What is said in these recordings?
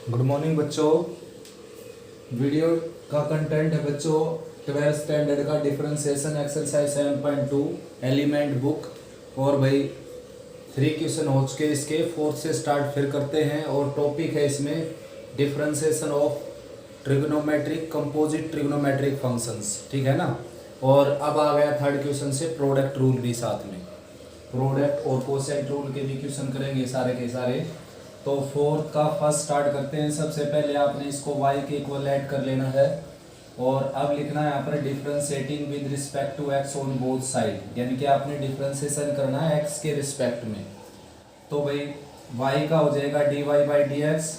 Good morning बच्चों। Video का content है बच्चों 12th स्टैंडर्ड का डिफरेंशिएशन एक्सरसाइज 7.2 एलिमेंट बुक। और भाई 3 क्वेश्चन हो चुके इसके, 4th से स्टार्ट फिर करते हैं। और टॉपिक है इसमें differentiation of trigonometric composite trigonometric functions, ठीक है ना। और अब आ गया थर्ड क्वेश्चन से प्रोडक्ट रूल भी साथ में, प्रोडक्ट और कोसेंट रूल के भी क्वेश्चन करेंगे सारे के सारे। तो फोर्थ का फर्स्ट स्टार्ट करते हैं। सबसे पहले आपने इसको y के इक्वल ऐड कर लेना है और अब लिखना है यहाँ पर differentiating with respect to x on both side, यानी कि आपने डिफरेंशिएशन करना है x के रिस्पेक्ट में। तो भाई y का हो जाएगा dy बाई डी एक्स।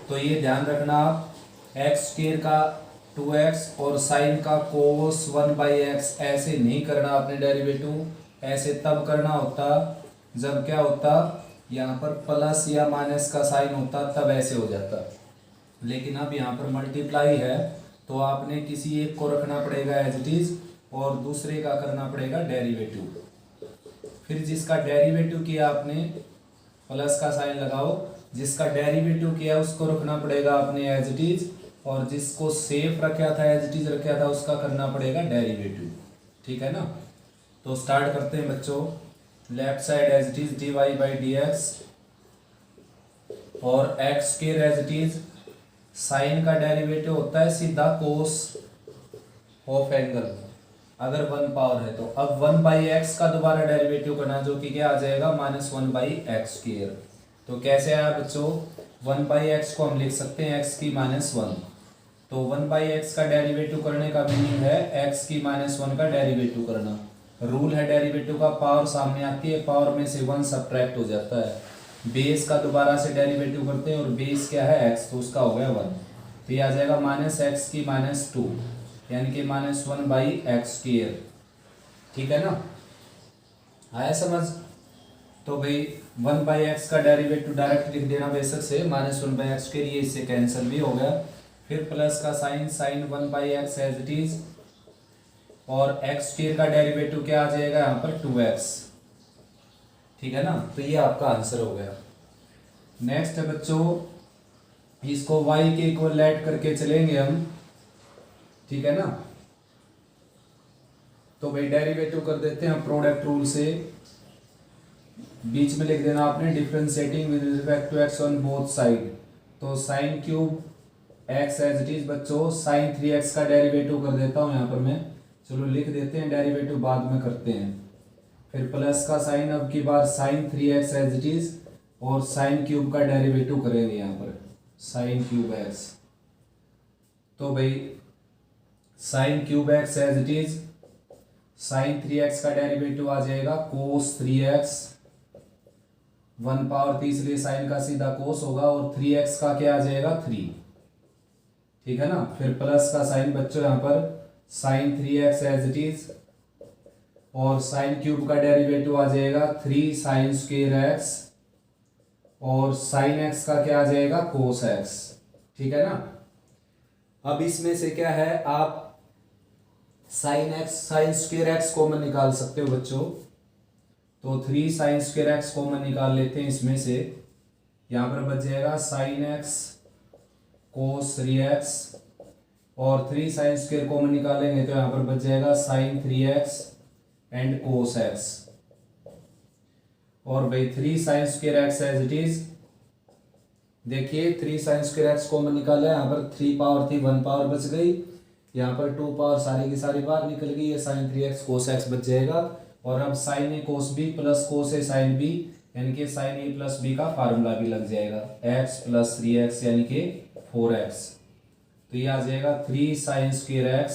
तो ये ध्यान रखना आप, एक्स स्क्वायर का 2x और साइन का कोस 1/x ऐसे नहीं करना आपने डेरिवेटिव, ऐसे तब करना होता जब क्या होता, यहाँ पर प्लस या माइनस का साइन होता, तब ऐसे हो जाता। लेकिन अब यहाँ पर मल्टीप्लाई है तो आपने किसी एक को रखना पड़ेगा एज इट इज और दूसरे का करना पड़ेगा डेरिवेटिव। फिर जिसका डेरिवेटिव किया आपने प्लस का साइन लगाओ, जिसका डेरिवेटिव किया उसको रखना पड़ेगा आपने एज इट इज, और जिसको सेफ रखा था एज इट इज रखा था उसका करना पड़ेगा डेरिवेटिव, ठीक है ना। तो स्टार्ट करते हैं बच्चों। Left side as it is D Y by D x और x square as it is, sine का डेरिवेटिव होता है सीधा कोस ऑफ एंगल अगर 1 पावर है तो। अब 1/x का दोबारा डेरिवेटिव करना जो कि क्या आ जाएगा -1/x²। तो कैसे आया बच्चों, 1/x को हम लिख सकते हैं x की -1। तो 1/x का डेरिवेटिव करने का मीनिंग है x की -1 का डेरिवेटिव करना। रूल है डेरिवेटिव का, पावर सामने आती है, पावर में से 1 सब्ट्रैक्ट हो जाता है। बेस का दोबारा से डेरिवेटिव करते हैं और बेस क्या है x, तो उसका हो गया 1। तो ये आ जाएगा -x की -2 यानी कि -1/x², ठीक है ना। आया समझ। तो भाई 1/x का डेरिवेटिव डायरेक्ट लिख देना बेशक से -1/x², ये इससे कैंसिल भी हो गया। फिर प्लस का sign, sine 1/x as it is, और x² का डेरिवेटिव क्या आ जाएगा यहाँ पर 2x, ठीक है ना। तो ये आपका आंसर हो गया। नेक्स्ट है बच्चों, इसको y के इक्वल ऐड करके चलेंगे हम, ठीक है ना। तो भाई डेरिवेटिव कर देते हैं प्रोडक्ट रूल से। बीच में लिख देना आपने differentiating with respect to x on both side. तो sine cube x as it is बच्चों, साइन 3x का डेरिवेटिव कर देता हूं यहाँ पर मैं, चलो लिख देते हैं, डेरिवेटिव बाद में करते हैं। फिर प्लस का साइन, अब की बार sine 3x as it is, और साइन क्यूब का डेरिवेटिव करेंगे यहाँ पर साइन क्यूब x। तो भाई sine cube x as it is, sine 3x का डेरिवेटिव आ जाएगा कोस 3x, 1 पावर थी इसलिए साइन का सीधा कोस होगा, और 3x का क्या आ जाएगा 3, ठीक है ना। फिर प्लस का साइन बच्चों यहाँ पर sine 3x as it is, और साइन क्यूब का डेरिवेटिव आ जाएगा 3 साइन स्क्वायर x, और साइन x का क्या आ जाएगा कोस x, ठीक है ना। अब इसमें से क्या है, आप sine x sine square x common निकाल सकते हो बच्चों। तो 3 साइन स्क्वायर x कॉमन निकाल लेते हैं इसमें से, यहां पर बच जाएगा साइन x कोस 3x, और 3 साइन स्क्वायर कॉमन निकालेंगे तो यहां पर बच जाएगा sign 3x and cos x। और भाई 3 sine square x as it is, देखिए 3 साइन स्क्वायर x कॉमन निकाला, यहाँ पर 3 पावर थी 1 पावर बच गई, यहाँ पर 2 पावर सारी की सारी बाहर निकल गई, ये साइन 3x कोस x बच जाएगा। और अब साइन ए कोस बी प्लस कोस ए साइन बी, यानी कि साइन ए प्लस बी का फार्मूला भी लग जाएगा, x प्लस 3x यानी कि 4x। तो ये आ जाएगा 3 साइन स्क्वायर x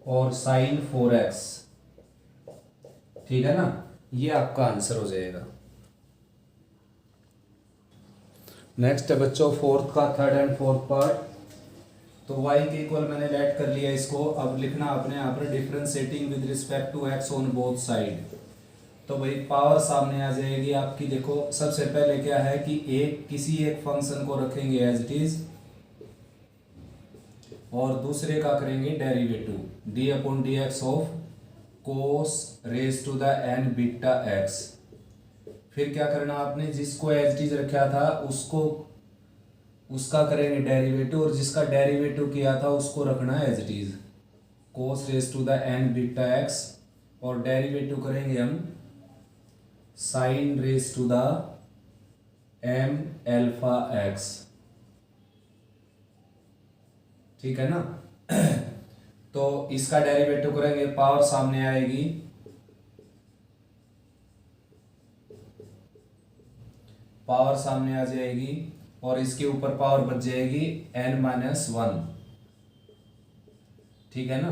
और साइन 4x, ठीक है ना। ये आपका आंसर हो जाएगा। नेक्स्ट है बच्चों फोर्थ का थर्ड एंड फोर्थ पार्ट। तो y के इक्वल मैंने लेट कर लिया इसको, अब लिखना आपने यहाँ पर differentiating with respect to x on both side. तो भाई पावर सामने आ जाएगी आपकी। देखो सबसे पहले क्या है कि किसी एक फंक्शन को रखेंगे एज इट इज, और दूसरे का करेंगे derivative d/dx of cos raise to the n beta x। फिर क्या करना आपने, जिसको एज इट इज रखा था उसको उसका करेंगे डेरिवेटिव, और जिसका डेरिवेटिव किया था उसको रखना है as it is, cos raise to the N beta X, और डेरिवेटिव करेंगे हम sine raise to the M alpha X. ठीक है ना। तो इसका डेरिवेटिव करेंगे, पावर सामने आएगी पावर सामने आ जाएगी, और इसके ऊपर पावर बच जाएगी n-1। ठीक है ना।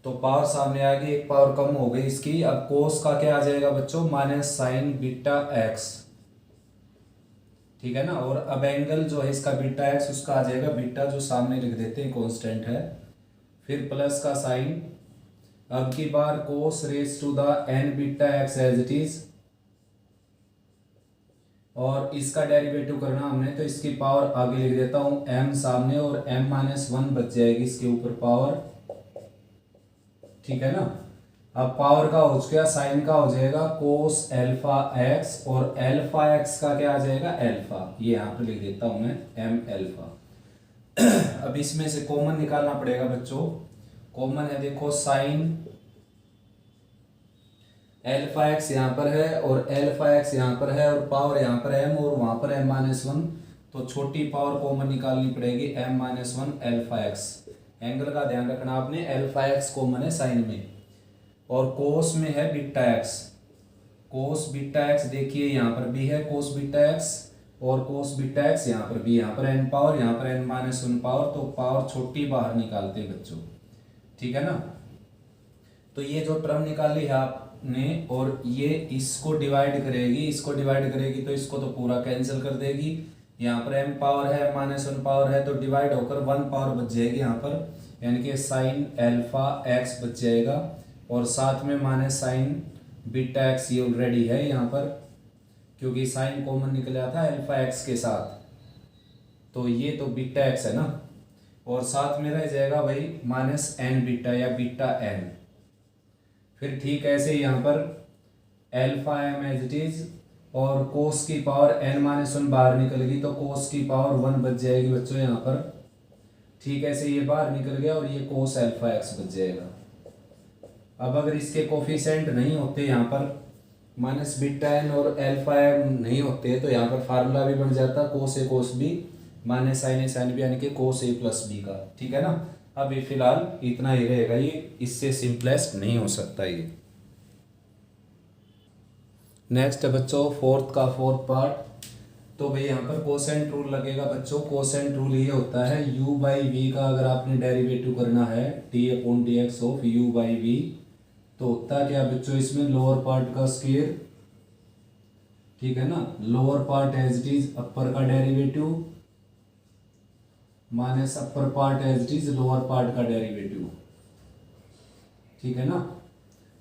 तो पावर सामने आ गई, एक पावर कम हो गई इसकी। अब कोस का क्या आ जाएगा बच्चों, माइनस साइन बीटा एक्स। ठीक है ना। और अब एंगल जो है इसका बीटा एक्स, उसका आ जाएगा बीटा, जो सामने लिख देते हैं कांस्टेंट है, फिर प्लस का साइन, अब की बार cos raise to the N beta x as it is, और इसका डेरिवेटिव करना हमने, तो इसकी पावर आगे लिख देता हूं m सामने, और m-1 बच जाएगी इसके ऊपर पावर। ठीक है ना। अब पावर का हो चुका, साइन का हो जाएगा कोस एल्फा एक्स, और एल्फा एक्स का क्या आ जाएगा, एल्फा, ये यहां पर लिख देता हूं मैं m एल्फा। अब इसमें से कॉमन निकालना पड़ेगा बच्चों। कॉमन है, देखो साइन एल्फा एक्स यहाँ पर है और एल्फा एक्स यहाँ पर है, और पावर यहाँ पर m और वहां पर m-1, तो छोटी पावर कॉमन निकालनी पड़ेगी m-1 एल्फा एक्स। एंगल का ध्यान रखना आपने, एल्फा एक्स कॉमन है साइन में, और कोस में है beta x. Cos beta x देखिए यहाँ पर भी है कोस बीटा एक्स, और कोस बीटा एक्स यहाँ पर भी, यहाँ पर n पावर, यहाँ पर n-1 पावर, तो पावर छोटी बाहर निकालते हैं बच्चों। ठीक है ना। तो ये जो टर्म निकाली है आपने, और ये इसको डिवाइड करेगी, इसको डिवाइड करेगी, तो इसको तो पूरा कैंसिल कर देगी। यहाँ पर m पावर है, m-1 पावर है, तो डिवाइड होकर 1 पावर बच जाएगी यहाँ पर, यानी कि साइन एल्फा एक्स बच जाएगा, और साथ में माइनस साइन बीटा एक्स, ये ऑलरेडी है यहाँ पर, क्योंकि साइन कॉमन निकला था एल्फा एक्स के साथ, तो ये तो बीटा एक्स है ना, और साथ में रह जाएगा भाई माइनस एन बीटा या बीटा एन। फिर ठीक ऐसे यहाँ पर alpha M as it is, और कोस की पावर n-1 बाहर निकल गई, तो कोस की पावर 1 बच जाएगी बच्चों यहाँ पर। ठीक ऐसे ये बाहर निकल गया, और ये कोस एल्फा एक्स बच जाएगा। अब अगर इसके कोफिशिएंट नहीं होते यहाँ पर, माइनस बीटा एन और एल्फा एम नहीं होते, तो यहाँ पर फार्मूला भी बन जाता कोस ए कोस बी माइनस साइन ए साइन बी, यानी कि कोस ए प्लस बी का। ठीक है ना। अब ये फिलहाल इतना ही रहेगा, ये इससे सिंपलेस्ट नहीं हो सकता ये। नेक्स्ट है बच्चों फोर्थ पार्ट। तो भाई यहाँ पर कोसेंट रूल लगेगा बच्चों। कोसेंट रूल ये होता है u बाई वी का अगर आपने डेरिवेटिव करना है t/dx of u by we, तो होता क्या बच्चों, इसमें लोअर पार्ट का स्क्वायर, ठीक है ना, lower part as it is upper का derivative minus upper part as it is lower part का डेरिवेटिव। ठीक है ना।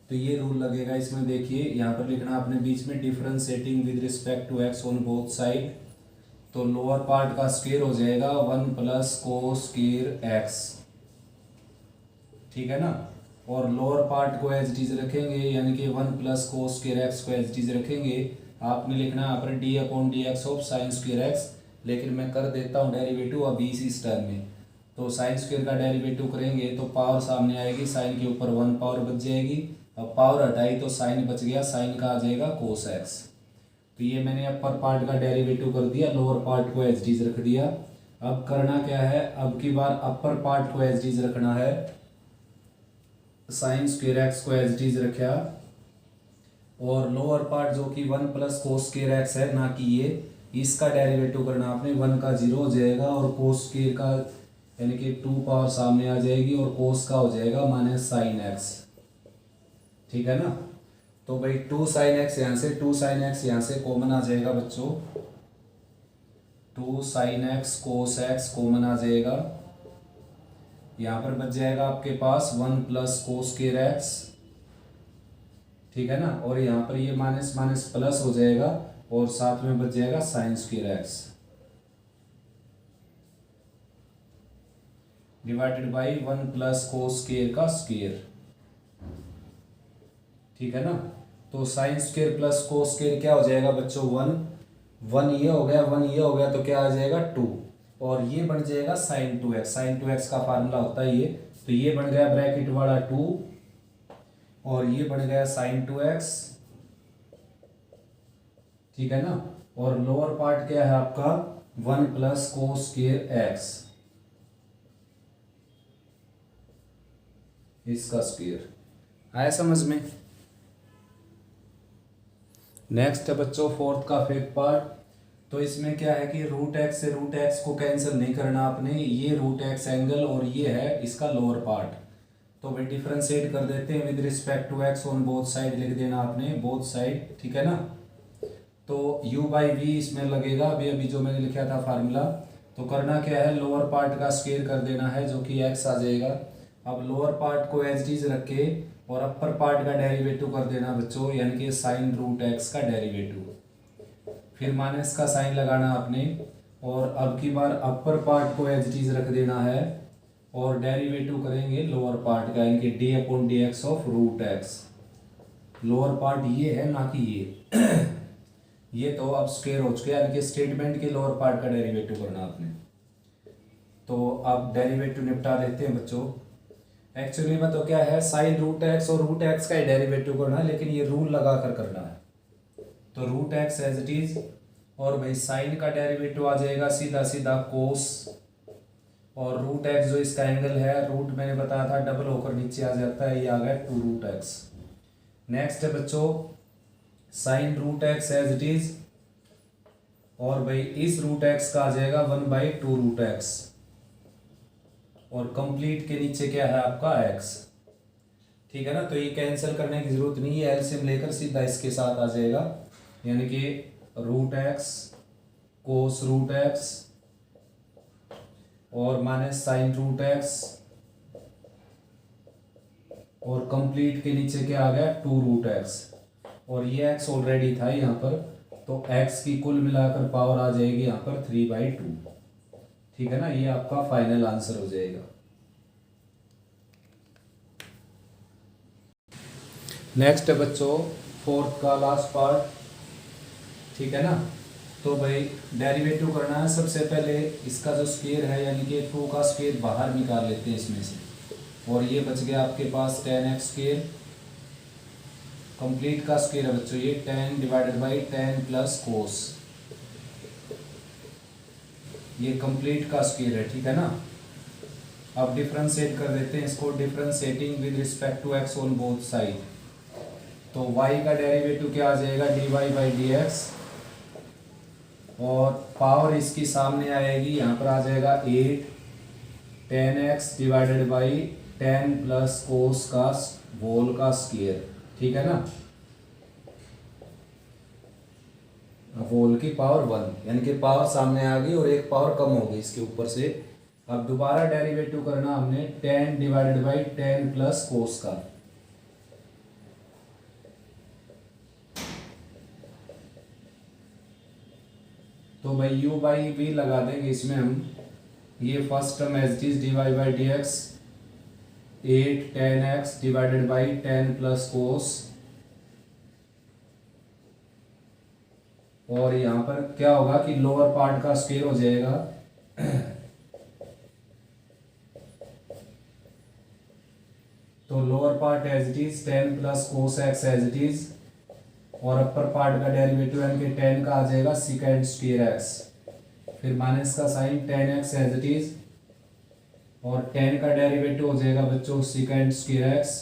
तो ये रूल लगेगा इसमें। देखिए यहाँ पर लिखना आपने बीच में differentiating with respect to X on both side, तो लोअर पार्ट का स्क्वायर हो जाएगा 1 प्लस कोस स्क्वायर एक्स। ठीक है ना। और लोअर पार्ट को एज इट इज रखेंगे, यानी कि 1 प्लस कोस स्क्वायर एक्स को एज इट इज रखेंगे। आपने लिखना यहाँ पर d/dx of sine square x, लेकिन मैं कर देता हूँ डेरिवेटिव अभी इसी टर्म में। तो साइन स्क्वायर का डेरिवेटिव करेंगे तो पावर सामने आएगी, साइन के ऊपर 1 पावर बच जाएगी। अब पावर हटाई तो साइन बच गया, साइन का आ जाएगा कोस एक्स। तो ये मैंने अपर पार्ट का डेरिवेटिव कर दिया, लोअर पार्ट को एज इट इज रख दिया। अब करना क्या है, अब की बार अपर पार्ट को एज इट इज रखना है, साइन स्क्वायर एक्स को एज इट इज रखा, और लोअर पार्ट जो कि 1 प्लस कोस स्क्वायर एक्स है ना कि ये, इसका डेरिवेटिव करना आपने, 1 का 0 हो जाएगा, और कोस स्क्वायर का यानी कि 2 पावर सामने आ जाएगी, और कोस का हो जाएगा माइनस साइन एक्स। ठीक है ना। तो भाई 2 साइन एक्स यहाँ से, 2 साइन एक्स यहाँ से कॉमन आ जाएगा बच्चों, 2 sine x cos x common आ जाएगा। यहाँ पर बच जाएगा आपके पास 1 प्लस कोस स्क्वायर एक्स। ठीक है ना। और यहाँ पर ये माइनस माइनस प्लस हो जाएगा, और साथ में बच जाएगा sine square x divided by 1 plus cos square का स्क्वायर। ठीक है ना। तो sine square plus cos square क्या हो जाएगा बच्चों, 1, 1 ये हो गया, 1 ये हो गया, तो क्या आ जाएगा 2, और ये बन जाएगा साइन 2x। साइन 2x का फार्मूला होता है ये, तो ये बन गया ब्रैकेट वाला 2 और ये बन गया साइन 2x, ठीक है ना। और लोअर पार्ट क्या है आपका 1 प्लस कोस स्क्वायर एक्स, इसका स्क्वायर। आया समझ में। नेक्स्ट है बच्चों फोर्थ का फेक पार्ट। तो इसमें क्या है कि रूट एक्स से रूट एक्स को कैंसिल नहीं करना आपने, ये रूट एक्स एंगल और ये है इसका लोअर पार्ट, तो भाई डिफरेंशिएट कर देते हैं with respect to X on both side, लिख देना आपने बोथ साइड, ठीक है ना। तो u बाई वी इसमें लगेगा, अभी अभी जो मैंने लिखा था फार्मूला। तो करना क्या है, लोअर पार्ट का स्क्वायर कर देना है जो कि x आ जाएगा। अब लोअर पार्ट को एज इट इज रख के और अपर पार्ट का डेरिवेटिव कर देना बच्चों, यानी कि साइन रूट एक्स का डेरिवेटिव, फिर माइनस का साइन लगाना आपने, और अब की बार अपर पार्ट को एज इट इज रख देना है और डेरिवेटिव करेंगे लोअर पार्ट का, यानी कि D upon D X of root X. Lower part ये है ना कि ये ये तो अब स्क्वायर हो चुके, यानी कि स्टेटमेंट के लोअर पार्ट का डेरिवेटिव करना आपने। तो अब डेरिवेटिव निपटा देते हैं बच्चों। एक्चुअली में तो क्या है, साइन रूट एक्स और रूट एक्स का ही डेरिवेटिव करना है, लेकिन ये रूल लगा कर करना है। तो root X as it is, और भाई साइन का डेरिवेटिव आ जाएगा सीधा सीधा कोस, और रूट एक्स जो इसका एंगल है, रूट मैंने बताया था डबल होकर नीचे आ जाता है, ये आ गया 2 रूट एक्स। नेक्स्ट है बच्चों sine root X as it is, और भाई इस रूट एक्स का आ जाएगा 1 बाई 2 रूट एक्स, और कंप्लीट के नीचे क्या है आपका x, ठीक है ना। तो ये कैंसिल करने की जरूरत नहीं है, एलसीएम लेकर सीधा इसके साथ आ जाएगा, यानी कि रूट एक्स कोस रूट एक्स और माइनस साइन रूट एक्स, और कंप्लीट के नीचे क्या आ गया 2 रूट एक्स, और ये x ऑलरेडी था यहाँ पर, तो x की कुल मिलाकर पावर आ जाएगी यहाँ पर 3/2, ठीक है ना। ये आपका फाइनल आंसर हो जाएगा। नेक्स्ट है बच्चों फोर्थ का लास्ट पार्ट, ठीक है ना। तो भाई डेरिवेटिव करना है, सबसे पहले इसका जो स्क्वायर है, यानी कि 2 का स्क्वायर बाहर निकाल लेते हैं इसमें से, और ये बच गया आपके पास 10x स्क्वायर, कंप्लीट का स्क्वायर है बच्चों ये 10 डिवाइडेड बाई 10 प्लस कोस, ये कंप्लीट का स्क्वायर है, ठीक है ना। अब डिफरेंशिएट कर देते हैं इसको, differentiating with respect to X on both side. तो y का डेरिवेटिव क्या आ जाएगा dy बाई डी एक्स, और पावर इसकी सामने आएगी, यहाँ पर आ जाएगा 8 10x डिवाइडेड बाई 10 प्लस कोस का होल का स्क्वायर, ठीक है ना। होल की पावर 1, यानी कि पावर सामने आ गई और एक पावर कम हो गई इसके ऊपर से। अब दोबारा डेरिवेटिव करना हमने 10 डिवाइडेड बाई 10 प्लस कोस का, तो भाई u बाई वी लगा देंगे इसमें हम। ये first term as it is D Y by D X 8 10x divided by 10 plus cos, और यहाँ पर क्या होगा कि लोअर पार्ट का स्क्वायर हो जाएगा तो lower part as it is 10 plus cos X as it is, और अपर पार्ट का डेरिवेटिव यानी कि 10 का आ जाएगा सीकेंड स्क्वायर एक्स, फिर माइनस का sine 10x as it is, और 10 का डेरिवेटिव हो जाएगा बच्चों सीकेंड स्क्वायर एक्स,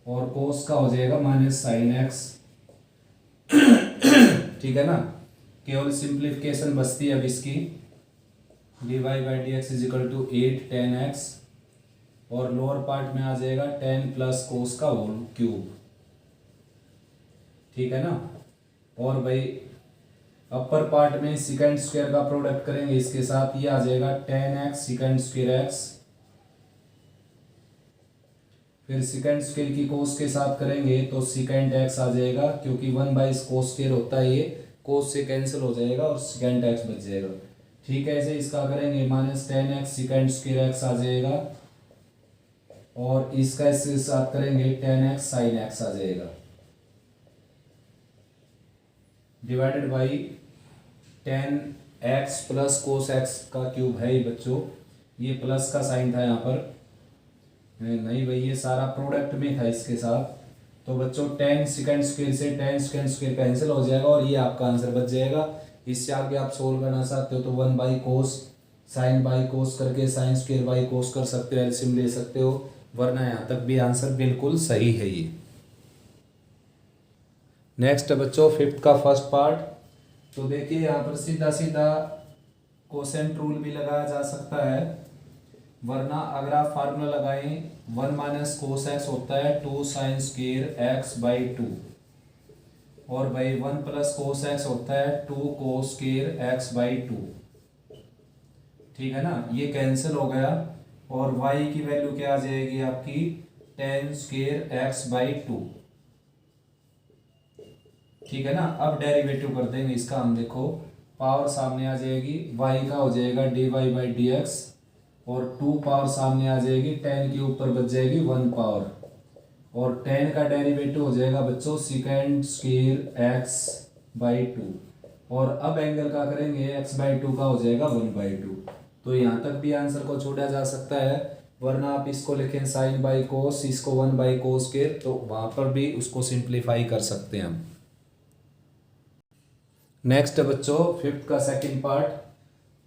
और कोस का हो जाएगा माइनस साइन एक्स, ठीक है ना। केवल सिंप्लीफिकेशन बचती है अब इसकी, D Y by D X is equal to 8 10x, और लोअर पार्ट में आ जाएगा 10 प्लस कोस का होल क्यूब, ठीक है ना। और भाई अपर पार्ट में सेकंड स्क्वायर का प्रोडक्ट करेंगे इसके साथ, ये आ जाएगा 10x सेकंड स्क्वायर एक्स, फिर सेकंड स्क्वायर की कोस के साथ करेंगे तो सेकंड एक्स आ जाएगा, क्योंकि 1 बाई कोस स्क्वायर होता है, ये कोस से कैंसिल हो जाएगा और सेकंड एक्स बच जाएगा, ठीक है। ऐसे इसका करेंगे minus 10x second square x आ जाएगा, और इसका इसके साथ करेंगे 10x साइन एक्स आ जाएगा, divided by 10x plus cos X का क्यूब है ये बच्चों। ये प्लस का साइन था यहाँ पर, नहीं भाई ये सारा प्रोडक्ट में था इसके साथ। तो बच्चों 10 सेकंड स्क्वायर से 10 सेकंड स्क्वायर कैंसिल हो जाएगा और ये आपका आंसर बच जाएगा। इससे आगे आप सोल्व करना चाहते हो तो 1/कोस साइन बाई कोस करके साइन स्क्वायर बाई कोस कर सकते हो, एलसीएम ले सकते हो, वरना यहाँ तक भी आंसर बिल्कुल सही है ये। नेक्स्ट बच्चों फिफ्थ का फर्स्ट पार्ट। तो देखिए यहाँ पर सीधा सीधा कोसेंट रूल भी लगाया जा सकता है, वरना अगर आप फार्मूला लगाएं 1 माइनस कोस एक्स होता है 2 साइन स्क्वायर एक्स बाई 2, और भाई 1 प्लस कोस एक्स होता है 2 कोस स्क्वायर एक्स बाई 2। ठीक है ना, ये कैंसिल हो गया और y की वैल्यू क्या आ जाएगी आपकी 10 स्क्वायर एक्स बाई 2। ठीक है ना, अब डेरिवेटिव कर देंगे इसका हम। देखो पावर सामने आ जाएगी, y का हो जाएगा dy बाई डी एक्स, और 2 पावर सामने आ जाएगी, 10 के ऊपर बच जाएगी 1 पावर, और 10 का डेरिवेटिव हो जाएगा बच्चों सेकेंड स्क्वायर एक्स बाई 2, और अब एंगल का करेंगे x बाई 2 का हो जाएगा 1/2। तो यहाँ तक भी आंसर को छोड़ा जा सकता है, वरना आप इसको लिखें साइन बाई कोस, इसको 1/कोस स्क्वायर, तो वहाँ पर भी उसको सिंप्लीफाई कर सकते हैं हम। नेक्स्ट बच्चों फिफ्थ का सेकंड पार्ट।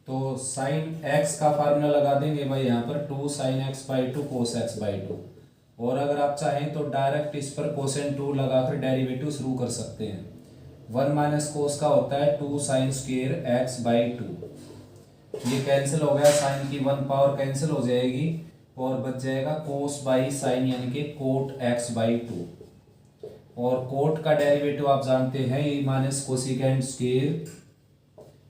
तो साइन एक्स का फार्मूला लगा देंगे भाई यहाँ पर 2 sine x by 2 cos x by 2, और अगर आप चाहें तो डायरेक्ट इस पर कोसेंट 2 लगाकर डेरिवेटिव शुरू कर सकते हैं। 1 माइनस कोस का होता है 2 साइन स्क्वायर एक्स बाई 2, ये कैंसिल हो गया, साइन की 1 पावर कैंसिल हो जाएगी और बच जाएगा कोस बाई साइन यानी कि कोट एक्स बाई 2, और कोट का डेरिवेटिव आप जानते हैं ये माइनस कोसिकेंट स्क्वायर,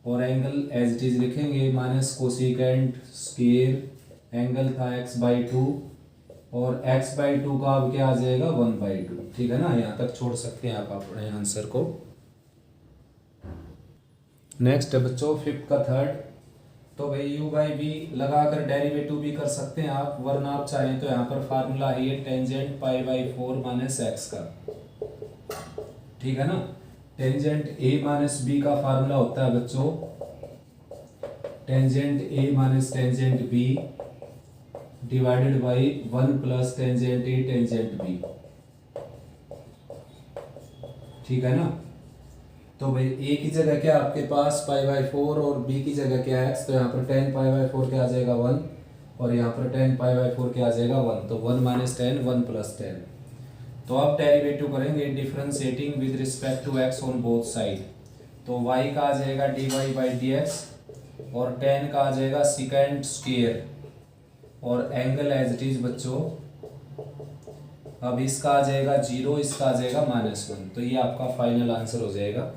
और एंगल एज इट इज लिखेंगे माइनस कोसिकेंट स्क्वायर, एंगल था एक्स बाई 2, और एक्स बाई 2 का अब क्या आ जाएगा 1/2। ठीक है ना, यहाँ तक छोड़ सकते हैं आप अपने आंसर को। नेक्स्ट है बच्चों फिफ्थ का थर्ड। तो भाई यू बाई बी लगाकर डेरिवेटिव भी कर सकते हैं आप, वरना आप चाहें तो यहाँ पर फार्मूला है ये tangent pi by 4 minus X का। ठीक है ना, टेंजेंट ए माइनस बी का फार्मूला होता है बच्चों tangent A minus tangent B divided by 1 plus tangent A tangent B. ठीक है ना, तो भाई ए की जगह क्या आपके पास पाई बाई 4 और बी की जगह क्या है x, तो यहाँ पर 10 पाई बाई 4 क्या आ जाएगा 1, और यहाँ पर 10 पाई बाई 4 क्या आ जाएगा 1, तो 1 माइनस 10 1 प्लस 10। तो अब डेरिवेटिव करेंगे differentiating with respect to x on both side. तो y का आ जाएगा dy बाई डी एक्स, और 10 का आ जाएगा सेकेंड स्क्वायर, और एंगल एज इट इज बच्चों अब इसका आ जाएगा 0, इसका आ जाएगा -1, तो ये आपका फाइनल आंसर हो जाएगा।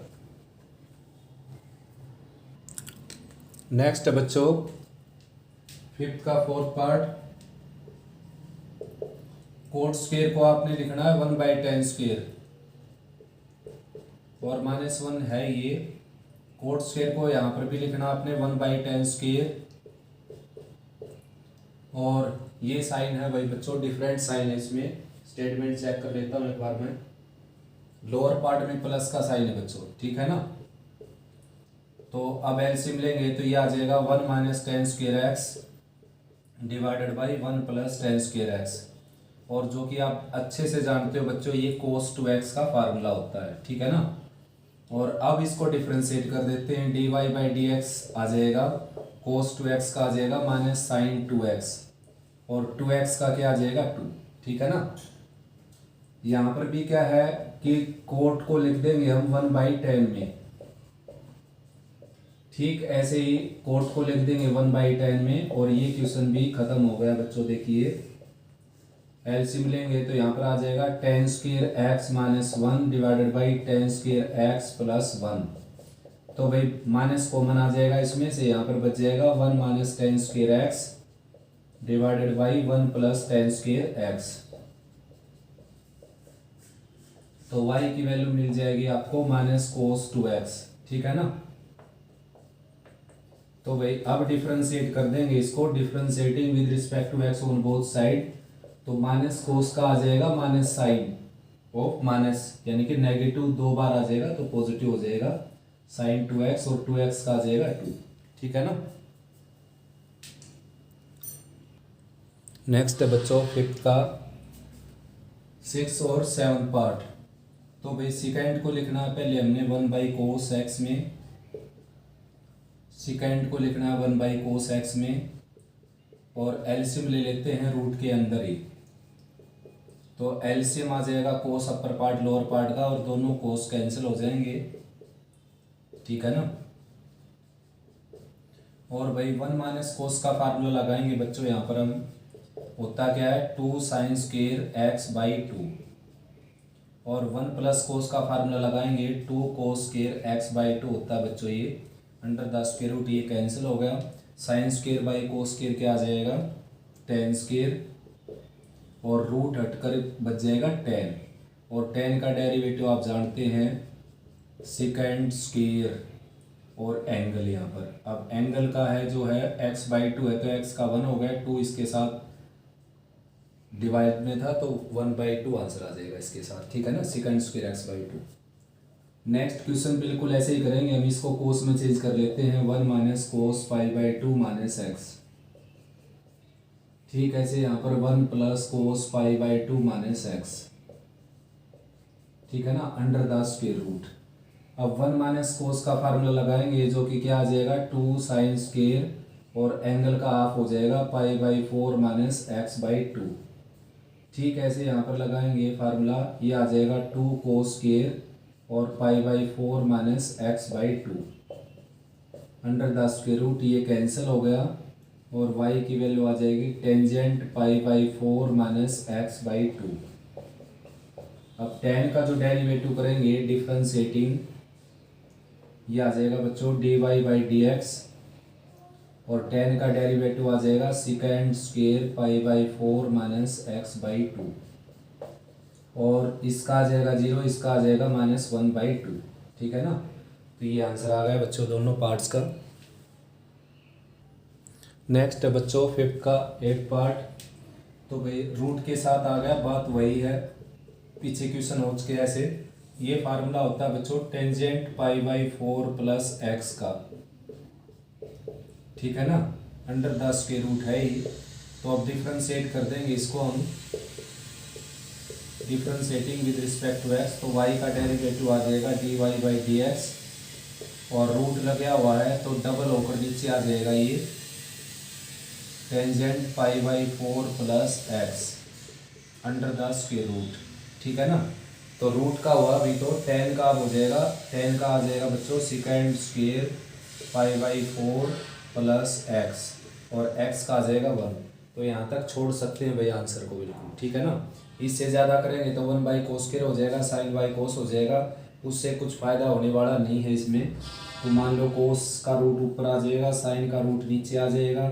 नेक्स्ट बच्चों फिफ्थ का फोर्थ पार्ट। कोट स्क्वायर को आपने लिखना है 1/10 स्क्वायर, और -1 है ये। कोट स्क्वायर को यहाँ पर भी लिखना आपने 1/10 स्क्वायर, और ये साइन है भाई बच्चों डिफरेंट साइन है, इसमें स्टेटमेंट चेक कर लेता हूँ एक बार मैं। लोअर पार्ट में प्लस का साइन है बच्चों, ठीक है ना। तो अब एलसीएम लेंगे तो ये आ जाएगा 1 minus 10 square x divided by 1 plus 10 square x, और जो कि आप अच्छे से जानते हो बच्चों ये कोस 2x का फार्मूला होता है, ठीक है ना। और अब इसको डिफ्रेंशिएट कर देते हैं, dy बाई डी एक्स आ जाएगा कोस 2x का आ जाएगा माइनस साइन 2x, और 2x का क्या आ जाएगा 2, ठीक है ना। यहाँ पर भी क्या है कि कोट को लिख देंगे हम 1/10 में, ठीक ऐसे ही कोट को लिख देंगे 1/10 में, और ये क्वेश्चन भी खत्म हो गया बच्चों। देखिए एलसीएम लेंगे तो यहाँ पर आ जाएगा 10 square x minus 1 divided by 10 square x plus 1, तो भाई माइनस कॉमन आ जाएगा इसमें से, यहाँ पर बच जाएगा 1 minus 10 square x divided by 1 plus 10 square x. तो y की वैल्यू मिल जाएगी आपको माइनस कोस 2x, ठीक है ना। तो भाई अब डिफरेंशिएट कर देंगे इसको, differentiating with respect to x on both side. तो माइनस कोस का आ जाएगा माइनस साइन ऑफ माइनस, यानी कि नेगेटिव 2 बार आ जाएगा तो पॉजिटिव हो जाएगा, साइन 2x और 2x का आ जाएगा 2। ठीक है ना। नेक्स्ट है बच्चों फिफ्थ का 6 और 7 पार्ट। तो भाई सिकेंड को लिखना है पहले हमने 1/cos x में, सिकेंड को लिखना है 1/cos x में, और एलसीएम ले लेते हैं रूट के अंदर ही। तो एलसीएम आ जाएगा कोस अपर पार्ट लोअर पार्ट का, और दोनों कोस कैंसिल हो जाएंगे। ठीक है ना। और भाई 1 - कोस का फार्मूला लगाएंगे बच्चों। यहाँ पर हम होता क्या है 2 sin स्क्वायर x/2, और 1 + कोस का फार्मूला लगाएंगे 2 cos स्क्वायर x/2 होता है बच्चों ये अंडर द स्क्वायर रूट, ये कैंसिल हो गया। Sine square by cos square क्या आ जाएगा tan स्क्वायर, और रूट हटकर बच जाएगा tan, और tan का डेरिवेटिव आप जानते हैं सेकेंड स्क्वायर और एंगल। यहाँ पर अब एंगल का है जो है x/2 है, तो x का 1 हो गया, 2 इसके साथ डिवाइड में था तो 1/2 आंसर आ जाएगा इसके साथ। ठीक है ना, second square x/2। Next question बिल्कुल ऐसे ही करेंगे, हम इसको कोस में चेंज कर लेते हैं 1 - cos π/2 - x। ठीक है, ऐसे यहाँ पर 1 + cos π/2 - x। ठीक है ना, अंडर द स्क्वायर रूट। अब 1 - cos का फार्मूला लगाएंगे जो कि क्या आ जाएगा 2 sin स्क्वायर, और एंगल का हाफ हो जाएगा π/4 - x/2। ठीक है, ऐसे यहाँ पर लगाएंगे फार्मूला, ये आ जाएगा 2 cos स्क्वायर और π/4 - x/2 under the square root, ये कैंसिल हो गया, और y की वैल्यू आ जाएगी टेंजेंट π/4 - x/2। अब tan का जो डेरिवेटिव करेंगे डिफरेंशिएटिंग, ये आ जाएगा बच्चों dy/dx, और tan का डेरिवेटिव आ जाएगा सेकेंड स्क्वायर π/4 - x/2, और इसका आ जाएगा 0, इसका आ जाएगा -1/2। ठीक है ना, तो ये आंसर आ गया बच्चों दोनों पार्ट्स का। नेक्स्ट है बच्चों फिफ्थ का 8 पार्ट। तो भाई रूट के साथ आ गया, बात वही है पीछे क्वेश्चन हो चुके ऐसे। ये फार्मूला होता है बच्चों टेंजेंट π/4 + x का। ठीक है ना, अंडर द स्क्वायर रूट है ही। तो अब डिफरेंशिएट कर देंगे इसको हम, differentiating with respect to x। तो y का डेरिवेटिव आ जाएगा dy/dx, और रूट लगा हुआ है तो डबल होकर नीचे आ जाएगा ये tangent π/4 + x under the square root. ठीक है ना, तो रूट का हुआ अभी, तो tan का हो जाएगा, tan का आ जाएगा बच्चों सेकेंड स्क्वायर π/4 + x, और x का आ जाएगा 1। तो यहाँ तक छोड़ सकते हैं भाई आंसर को बिल्कुल। ठीक है ना, इससे ज़्यादा करेंगे तो 1/cos हो जाएगा, sin/cos हो जाएगा, उससे कुछ फ़ायदा होने वाला नहीं है इसमें। तो मान लो cos का रूट ऊपर आ जाएगा, sin का रूट नीचे आ जाएगा,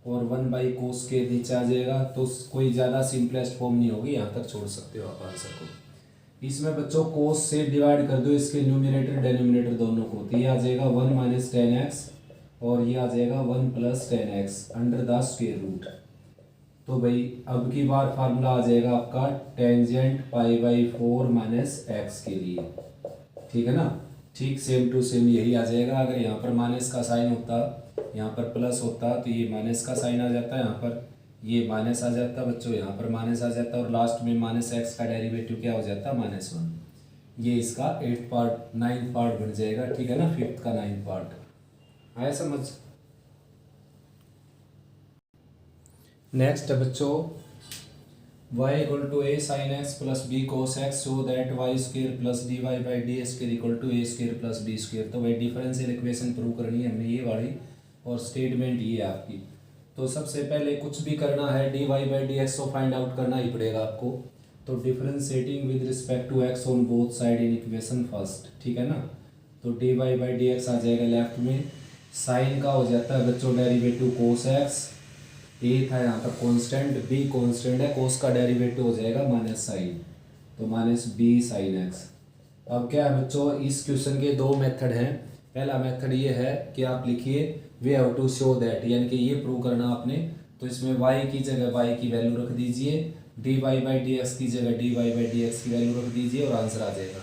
और 1/cos नीचे आ जाएगा, तो कोई ज़्यादा सिंपलेस्ट फॉर्म नहीं होगी, यहाँ तक छोड़ सकते हो आप आंसर को। इसमें बच्चों cos से डिवाइड कर दो इसके न्यूमिनेटर डेनोमिनेटर दोनों को, तो ये आ जाएगा 1 - tan x, और ये आ जाएगा 1 + tan x under the square root. तो भाई अब की बार फार्मूला आ जाएगा आपका टेंजेंट π/4 - x के लिए। ठीक है ना, ठीक सेम टू सेम यही आ जाएगा। अगर यहाँ पर माइनस का साइन होता, यहाँ पर प्लस होता, तो ये माइनस का साइन आ जाता, यहाँ पर ये माइनस आ जाता बच्चों, यहाँ पर माइनस आ जाता, और लास्ट में -x का डेरिवेटिव क्या हो जाता -1। ये इसका 8 पार्ट 9 पार्ट बन जाएगा। ठीक है ना, फिफ्थ का 9 पार्ट आया समझ। नेक्स्ट है बच्चों y = a sin x + b cos x, so that y² + dy/dx² = a² + b²। तो भाई डिफरेंशियल इक्वेशन प्रूव करनी है हमें ये वाली, और स्टेटमेंट ये है आपकी। तो सबसे पहले कुछ भी करना है dy/dx तो फाइंड आउट करना ही पड़ेगा आपको। तो differentiating with respect to x on both side in equation first. ठीक है ना, तो dy/dx आ जाएगा लेफ्ट में, साइन का हो जाता है बच्चों डेरिवेटिव cos x, ए था यहाँ पर कांस्टेंट, बी कांस्टेंट है, कोस का डेरिवेटिव हो जाएगा -sin, तो -b sin x। अब क्या है बच्चों, इस क्वेश्चन के दो मेथड हैं। पहला मेथड ये है कि आप लिखिए we have to show that, यानी कि ये प्रूव करना आपने। तो इसमें y की जगह y की वैल्यू रख दीजिए, dy/dx की जगह dy/dx की वैल्यू रख दीजिए, और आंसर आ जाएगा।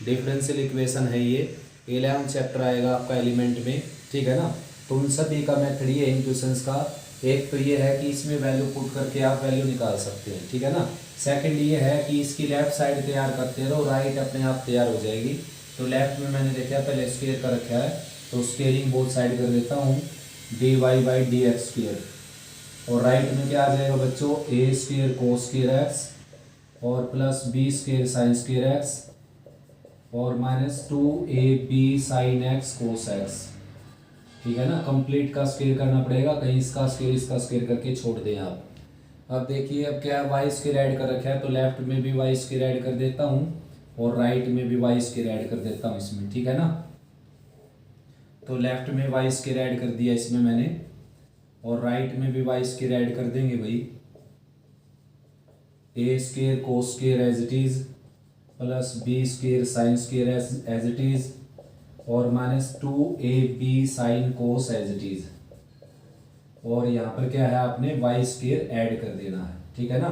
डिफरेंशियल इक्वेशन है ये, 11 चैप्टर आएगा आपका एलिमेंट में, ठीक है ना। तो उन सभी का मेथड ये इन क्वेश्चंस का, एक तो ये है कि इसमें वैल्यू पुट करके आप वैल्यू निकाल सकते हैं, ठीक है ना। सेकंड ये है कि इसकी लेफ्ट साइड तैयार करते रहो, राइट अपने आप तैयार हो जाएगी। तो लेफ्ट में मैंने देखा पहले स्क्वेयर का रखा है, तो स्क्वेयरिंग बोथ साइड कर देता हूँ, dy by D x square. और राइट में क्या आ जाएगा बच्चों, a square cos square x और plus b square sine square x और minus 2ab sine x cos x, ठीक है ना। कंप्लीट का स्क्वायर करना पड़ेगा, कहीं इसका स्क्वायर करके छोड़ दें आप। अब देखिए अब क्या वाई स्क्वायर ऐड कर रखा है, तो लेफ्ट में भी वाई स्क्वायर ऐड कर देता हूँ और राइट में भी वाई स्क्वायर ऐड कर देता हूँ इसमें, ठीक है ना। तो लेफ्ट में वाई स्क्वायर ऐड कर दिया इसमें मैंने, और राइट में भी वाई स्क्वायर ऐड कर देंगे भाई, a square cos square as it is plus b square sine square as it is और minus 2ab sine cos as it is. और यहाँ पर क्या है, आपने वाई स्क्वायर ऐड कर देना है, ठीक है ना।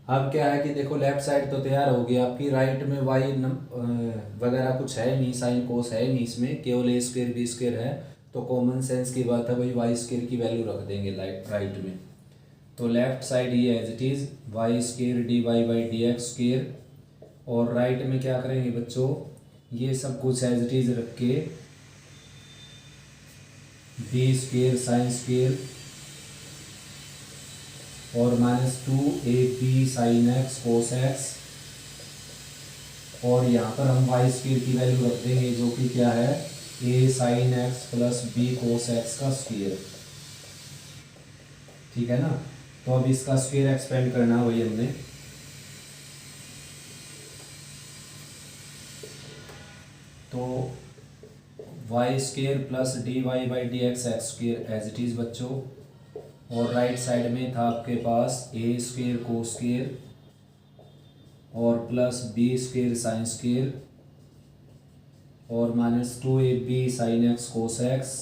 अब क्या है कि देखो लेफ्ट साइड तो तैयार हो गई आपकी, राइट में वाई वगैरह कुछ है नहीं, साइन कोस है नहीं, इसमें केवल ए स्क्वायर बी स्क्वायर है। तो कॉमन सेंस की बात है भाई, वाई स्क्वायर की वैल्यू रख देंगे राइट में। तो लेफ्ट साइड ये as it is Y square D Y by D X square, और राइट में क्या करेंगे बच्चों, ये सब कुछ एज इट इज रख के बी स्क्वायर साइन स्क्वायर और minus 2ab sine x cos x, और यहाँ पर हम वाई स्क्वायर की वैल्यू रख देंगे जो कि क्या है, a sine X plus B cos X का स्क्वायर, ठीक है ना। तो अब इसका स्क्वायर एक्सपेंड करना है वही हमने। तो y square plus d Y by D x x square as it is बच्चों, और राइट साइड में था आपके पास ए स्क्वायर कोस स्क्वायर और plus b square sine square और minus 2ab sine x cos x.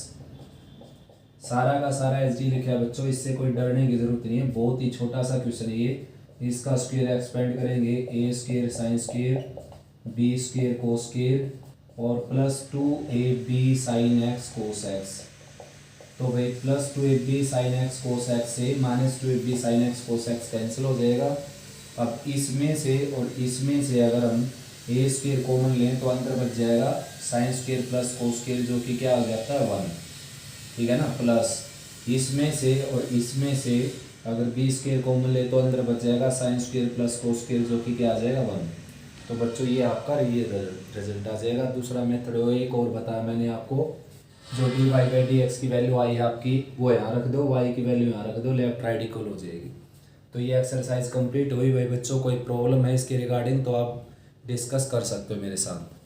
सारा का सारा एच डी लिखा है बच्चों, इससे कोई डरने की जरूरत नहीं है, बहुत ही छोटा सा क्वेश्चन है ये। इसका स्क्वायर एक्सपेंड करेंगे, a square sine square b square cos square और plus 2ab sine x cos x. तो भाई plus 2ab sine x cos x से minus 2ab sine x cos x cancel हो जाएगा। अब इसमें से और इसमें से अगर हम ए स्क्वायर कॉमन लें तो अंदर बच जाएगा sine square plus cos square, जो कि क्या हो जाता है 1, ठीक है ना। प्लस इसमें से और इसमें से अगर बी स्क्वायर कॉमन ले तो अंदर बच जाएगा sine square plus cos square, जो कि क्या आ जाएगा 1। तो बच्चों ये आपका ये रिजल्ट आ जाएगा। दूसरा मेथड हो, एक और बताया मैंने आपको, जो D Y by D X की वैल्यू आई है आपकी, वो यहाँ रख दो, वाई की वैल्यू यहाँ रख दो, लेफ्ट राइट इक्वल हो जाएगी। तो ये एक्सरसाइज कंप्लीट हुई भाई बच्चों। कोई प्रॉब्लम है इसके रिगार्डिंग तो आप डिस्कस कर सकते हो मेरे साथ।